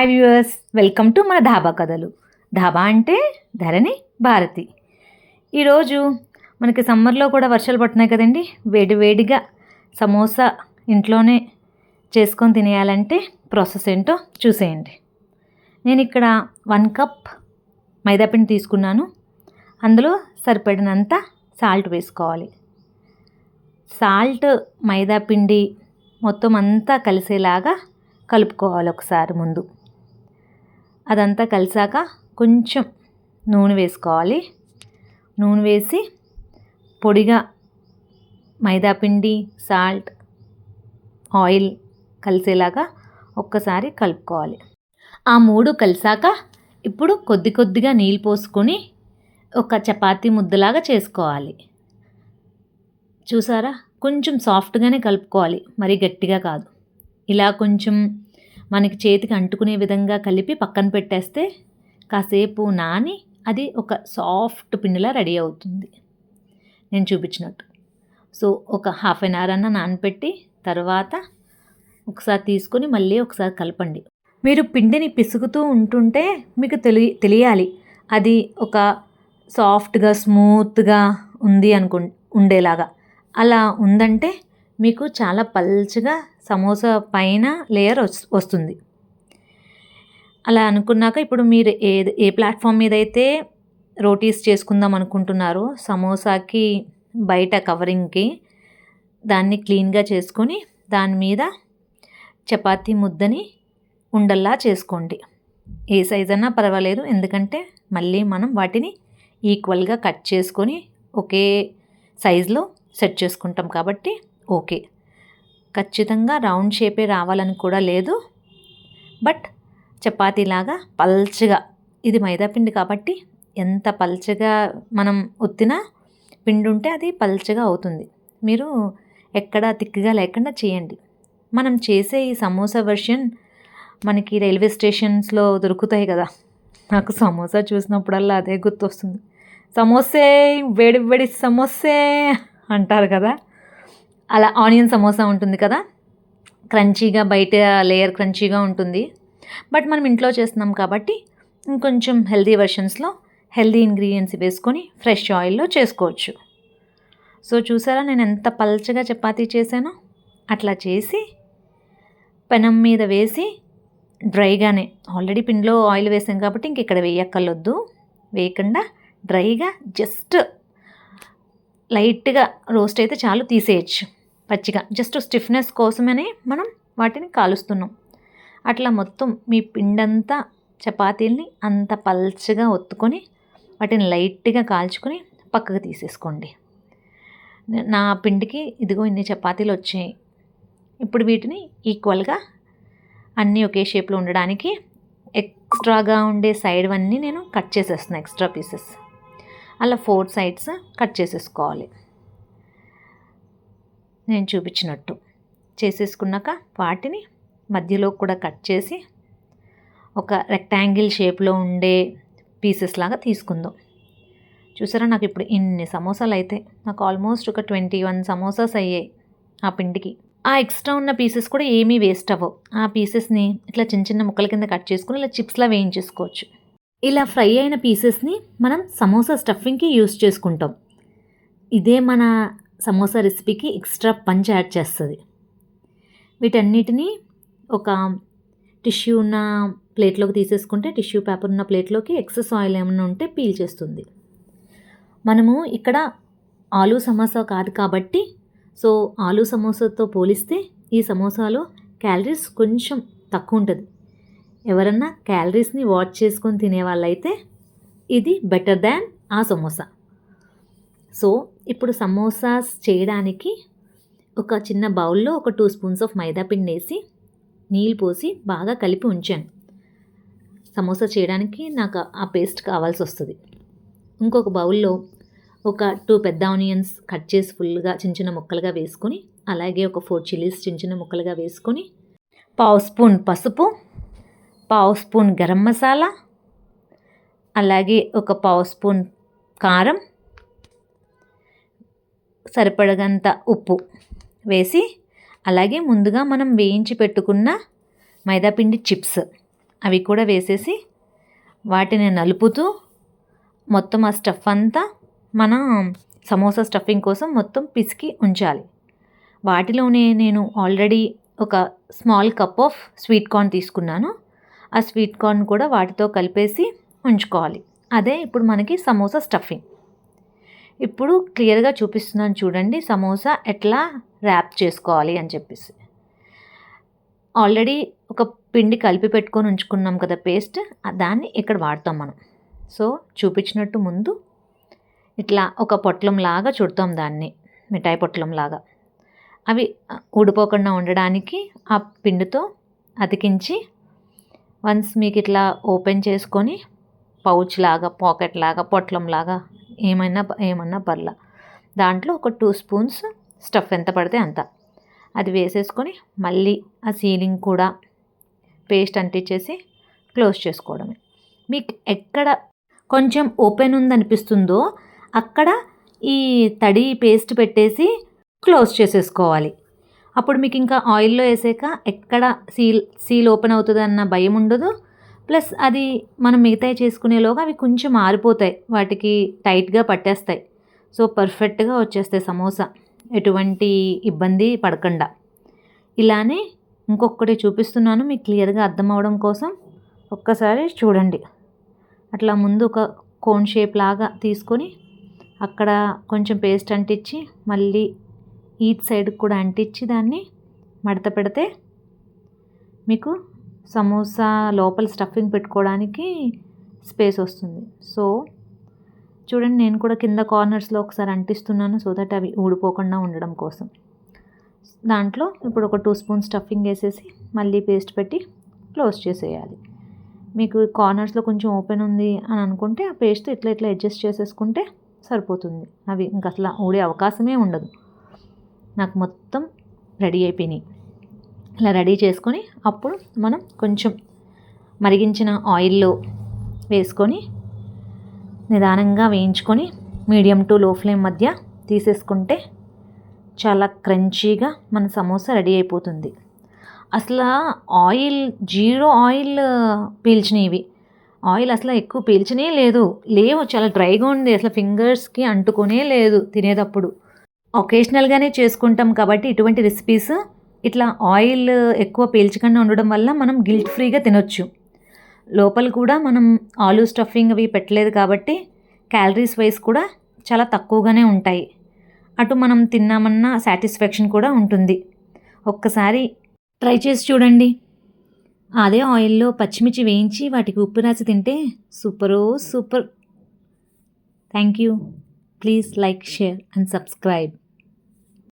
Hi viewers, welcome to మన ధాబా కథలు. ధాబా అంటే ధరణి భారతి. ఈరోజు మనకి సమ్మర్లో కూడా వర్షాలు పడుతున్నాయి కదండి. వేడివేడిగా సమోసా ఇంట్లోనే చేసుకొని తినేయాలంటే ప్రాసెస్ ఏంటో చూసేయండి. నేను ఇక్కడ 1 కప్ మైదాపిండి తీసుకున్నాను. అందులో సరిపడినంత సాల్ట్ వేసుకోవాలి. సాల్ట్ మైదాపిండి మొత్తం అంతా కలిసేలాగా కలుపుకోవాలి. ఒకసారి ముందు అదంతా కలిసాక కొంచెం నూనె వేసుకోవాలి. నూనె వేసి పొడిగా మైదాపిండి, సాల్ట్, ఆయిల్ కలిసేలాగా ఒక్కసారి కలుపుకోవాలి. ఆ 3 కలిసాక ఇప్పుడు కొద్ది కొద్దిగా నీళ్ళు పోసుకొని ఒక చపాతీ ముద్దలాగా చేసుకోవాలి. చూసారా, కొంచెం సాఫ్ట్గానే కలుపుకోవాలి, మరీ గట్టిగా కాదు. ఇలా కొంచెం మనకి చేతికి అంటుకునే విధంగా కలిపి పక్కన పెట్టేస్తే కాసేపు నాని అది ఒక సాఫ్ట్ పిండిలా రెడీ అవుతుంది, నేను చూపించినట్టు. సో ఒక హాఫ్ అన్ అవర్ అన్న నానపెట్టి తర్వాత ఒకసారి తీసుకొని మళ్ళీ ఒకసారి కలపండి. మీరు పిండిని పిసుకుతూ ఉంటుంటే మీకు తెలియాలి అది ఒక సాఫ్ట్గా స్మూత్గా ఉంది ఉండేలాగా. అలా ఉందంటే మీకు చాలా పల్చగా సమోసా పైన లేయర్ వస్తుంది. అలా అనుకున్నాక ఇప్పుడు మీరు ఏ ప్లాట్ఫామ్ మీద అయితే రోటీస్ చేసుకుందాం అనుకుంటున్నారో సమోసాకి బయట కవరింగ్కి దాన్ని క్లీన్గా చేసుకొని దాని మీద చపాతీ ముద్దని ఉండల్లా చేసుకోండి. ఏ సైజ్ అన్నా పర్వాలేదు, ఎందుకంటే మళ్ళీ మనం వాటిని ఈక్వల్గా కట్ చేసుకొని ఒకే సైజులో సెట్ చేసుకుంటాం కాబట్టి ఓకే. ఖచ్చితంగా రౌండ్ షేపే రావాలని కూడా లేదు, బట్ చపాతీలాగా పల్చగా, ఇది మైదాపిండి కాబట్టి ఎంత పల్చగా మనం ఒత్తినా పిండి ఉంటే అది పల్చగా అవుతుంది. మీరు ఎక్కడ తిక్కుగా లేకుండా చేయండి. మనం చేసే ఈ సమోసా వెర్షన్ మనకి రైల్వే స్టేషన్స్లో దొరుకుతాయి కదా. నాకు సమోసా చూసినప్పుడల్లా అదే గుర్తొస్తుంది. సమోసే, వేడి వేడి సమోసే అంటారు కదా. అలా ఆనియన్ సమోసా ఉంటుంది కదా, క్రంచీగా, బయట లేయర్ క్రంచీగా ఉంటుంది. బట్ మనం ఇంట్లో చేస్తున్నాం కాబట్టి ఇంకొంచెం హెల్దీ వెర్షన్స్లో హెల్దీ ఇంగ్రీడియంట్స్ వేసుకొని ఫ్రెష్ ఆయిల్లో చేసుకోవచ్చు. సో చూసారా నేను ఎంత పల్చగా చపాతీ చేశానో. అట్లా చేసి పెనం మీద వేసి డ్రైగానే, ఆల్రెడీ పిండిలో ఆయిల్ వేసాం కాబట్టి ఇంక ఇక్కడ వేయక్కర్లొద్దు, వేయకుండా డ్రైగా జస్ట్ లైట్గా రోస్ట్ అయితే చాలు, తీసేయచ్చు పచ్చిగా. జస్ట్ స్టిఫ్నెస్ కోసమనే మనం వాటిని కాలుస్తున్నాం. అట్లా మొత్తం మీ పిండంతా చపాతీల్ని అంత పల్చగా ఒత్తుకొని వాటిని లైట్గా కాల్చుకొని పక్కకు తీసేసుకోండి. నా పిండికి ఇదిగో ఇన్ని చపాతీలు వచ్చాయి. ఇప్పుడు వీటిని ఈక్వల్గా అన్నీ ఒకే షేప్లో ఉండడానికి ఎక్స్ట్రాగా ఉండే సైడ్ అన్నీ నేను కట్ చేసేస్తున్నాను, ఎక్స్ట్రా పీసెస్. అలా 4 సైడ్స్ కట్ చేసేసుకోవాలి. నేను చూపించినట్టు చేసేసుకున్నాక వాటిని మధ్యలో కూడా కట్ చేసి ఒక రెక్టాంగిల్ షేప్లో ఉండే పీసెస్ లాగా తీసుకుందాం. చూసారా, నాకు ఇప్పుడు ఇన్ని సమోసాలు అయితే నాకు ఆల్మోస్ట్ ఒక 21 సమోసాస్ అయ్యాయి ఆ పిండికి. ఆ ఎక్స్ట్రా ఉన్న పీసెస్ కూడా ఏమీ వేస్ట్ అవ్వవు. ఆ పీసెస్ని ఇట్లా చిన్న చిన్న ముక్కల కింద కట్ చేసుకుని ఇలా చిప్స్లా వేయించేసుకోవచ్చు. ఇలా ఫ్రై అయిన పీసెస్ని మనం సమోసా స్టఫింగ్కి యూస్ చేసుకుంటాం. ఇదే మన సమోసా రెసిపీకి ఎక్స్ట్రా పంచ్ యాడ్ చేస్తుంది. వీటన్నిటినీ ఒక టిష్యూ ఉన్న ప్లేట్లోకి తీసేసుకుంటే, టిష్యూ పేపర్ ఉన్న ప్లేట్లోకి ఎక్సెస్ ఆయిల్ ఏమైనా ఉంటే పీల్ చేస్తుంది. మనము ఇక్కడ ఆలూ సమోసా కాదు కాబట్టి, సో ఆలూ సమోసాతో పోలిస్తే ఈ సమోసాలో క్యాలరీస్ కొంచెం తక్కువ ఉంటుంది. ఎవరన్నా క్యాలరీస్ని వాచ్ చేసుకొని తినేవాళ్ళైతే ఇది బెటర్ దాన్ ఆ సమోసా. సో ఇప్పుడు సమోసాస్ చేయడానికి ఒక చిన్న బౌల్లో ఒక 2 స్పూన్స్ ఆఫ్ మైదాపిండి వేసి నీళ్ళు పోసి బాగా కలిపి ఉంచాను. సమోసా చేయడానికి నాకు ఆ పేస్ట్ కావాల్సి వస్తుంది. ఇంకొక బౌల్లో ఒక 2 పెద్ద ఆనియన్స్ కట్ చేసి ఫుల్గా చిన్న చిన్న ముక్కలుగా వేసుకొని, అలాగే ఒక 4 చిల్లీస్ చిన్న చిన్న ముక్కలుగా వేసుకొని, 1/2 స్పూన్ పసుపు, 1/2 స్పూన్ గరం మసాలా, అలాగే ఒక 1/2 స్పూన్ కారం, సరిపడగంత ఉప్పు వేసి, అలాగే ముందుగా మనం వేయించి పెట్టుకున్న మైదాపిండి చిప్స్ అవి కూడా వేసేసి వాటిని నలుపుతూ మొత్తం ఆ స్టఫ్ అంతా మన సమోసా స్టఫింగ్ కోసం మొత్తం పిసికి ఉంచాలి. వాటిలోనే నేను ఆల్రెడీ ఒక small cup of sweet corn తీసుకున్నాను. ఆ స్వీట్ కార్న్ కూడా వాటితో కలిపేసి ఉంచుకోవాలి. అదే ఇప్పుడు మనకి సమోసా స్టఫింగ్. ఇప్పుడు క్లియర్గా చూపిస్తున్నాను చూడండి, సమోసా ఎట్లా ర్యాప్ చేసుకోవాలి అని చెప్పేసి. ఆల్రెడీ ఒక పిండి కలిపి పెట్టుకొని ఉంచుకున్నాం కదా పేస్ట్, దాన్ని ఇక్కడ వాడతాం మనం. సో చూపించినట్టు ముందు ఇట్లా ఒక పొట్లంలాగా చుడతాం దాన్ని, మిఠాయి పొట్లంలాగా. అవి ఊడిపోకుండా ఉండడానికి ఆ పిండితో అతికించి వన్స్ మీకు ఇట్లా ఓపెన్ చేసుకొని పౌచ్ లాగా, పాకెట్ లాగా, పొట్లంలాగా ఏమన్నా పర్లా, దాంట్లో ఒక 2 స్పూన్స్ స్టఫ్ ఎంత పడితే అంత అది వేసేసుకొని మళ్ళీ ఆ సీలింగ్ కూడా పేస్ట్ అంటించేసి క్లోజ్ చేసుకోవడమే. మీకు ఎక్కడ కొంచెం ఓపెన్ ఉందనిపిస్తుందో అక్కడ ఈ తడి పేస్ట్ పెట్టేసి క్లోజ్ చేసేసుకోవాలి. అప్పుడు మీకు ఇంకా ఆయిల్లో వేసాక ఎక్కడ సీల్ ఓపెన్ అవుతుంది అన్న భయం ఉండదు. ప్లస్ అది మనం మిగతాయి చేసుకునేలోగా అవి కొంచెం ఆరిపోతాయి, వాటికి టైట్గా పట్టేస్తాయి. సో పర్ఫెక్ట్గా వచ్చేస్తాయి సమోసా, ఎటువంటి ఇబ్బంది పడకుండా. ఇలానే ఇంకొకటి చూపిస్తున్నాను మీకు క్లియర్గా అర్థం అవడం కోసం. ఒక్కసారి చూడండి. అట్లా ముందు ఒక కోన్ షేప్ లాగా తీసుకొని అక్కడ కొంచెం పేస్ట్ అంటించి మళ్ళీ ఈచ్ సైడ్ కూడా అంటించి దాన్ని మడత పెడితే మీకు సమోసా లోపల స్టఫింగ్ పెట్టుకోవడానికి స్పేస్ వస్తుంది. సో చూడండి, నేను కూడా కింద కార్నర్స్లో ఒకసారి అంటిస్తున్నాను సో దట్ అవి ఊడిపోకుండా ఉండడం కోసం. దాంట్లో ఇప్పుడు ఒక 2 స్పూన్స్ స్టఫింగ్ వేసేసి మళ్ళీ పేస్ట్ పెట్టి క్లోజ్ చేసేయాలి. మీకు కార్నర్స్లో కొంచెం ఓపెన్ ఉంది అని అనుకుంటే ఆ పేస్ట్ ఇట్లా అడ్జస్ట్ చేసేసుకుంటే సరిపోతుంది. అవి ఇంకా అసలు ఊడే అవకాశమే ఉండదు. నాకు మొత్తం రెడీ అయిపోయినాయి. ఇలా రెడీ చేసుకొని అప్పుడు మనం కొంచెం మరిగించిన ఆయిల్లో వేసుకొని నిదానంగా వేయించుకొని మీడియం టు లో ఫ్లేమ్ మధ్య తీసేసుకుంటే చాలా క్రంచీగా మన సమోసా రెడీ అయిపోతుంది. అసలు జీరో ఆయిల్ పీల్చినవి, ఆయిల్ అసలు ఎక్కువ పీల్చనే లేవు, చాలా డ్రైగా ఉంది, అసలు ఫింగర్స్కి అంటుకొనే లేదు తినేటప్పుడు. ఒకేషనల్గానే చేసుకుంటాం కాబట్టి ఇటువంటి రెసిపీస్ ఇట్లా ఆయిల్ ఎక్కువ పీల్చకుండా ఉండడం వల్ల మనం గిల్ట్ ఫ్రీగా తినొచ్చు. లోపల కూడా మనం ఆలూ స్టఫింగ్ అవి పెట్టలేదు కాబట్టి క్యాలరీస్ వైజ్ కూడా చాలా తక్కువగానే ఉంటాయి. అటు మనం తిన్నామన్న సాటిస్ఫాక్షన్ కూడా ఉంటుంది. ఒక్కసారి ట్రై చేసి చూడండి. అదే ఆయిల్లో పచ్చిమిర్చి వేయించి వాటికి ఉప్పు రాసి తింటే super. Thank you. Please like, share and subscribe.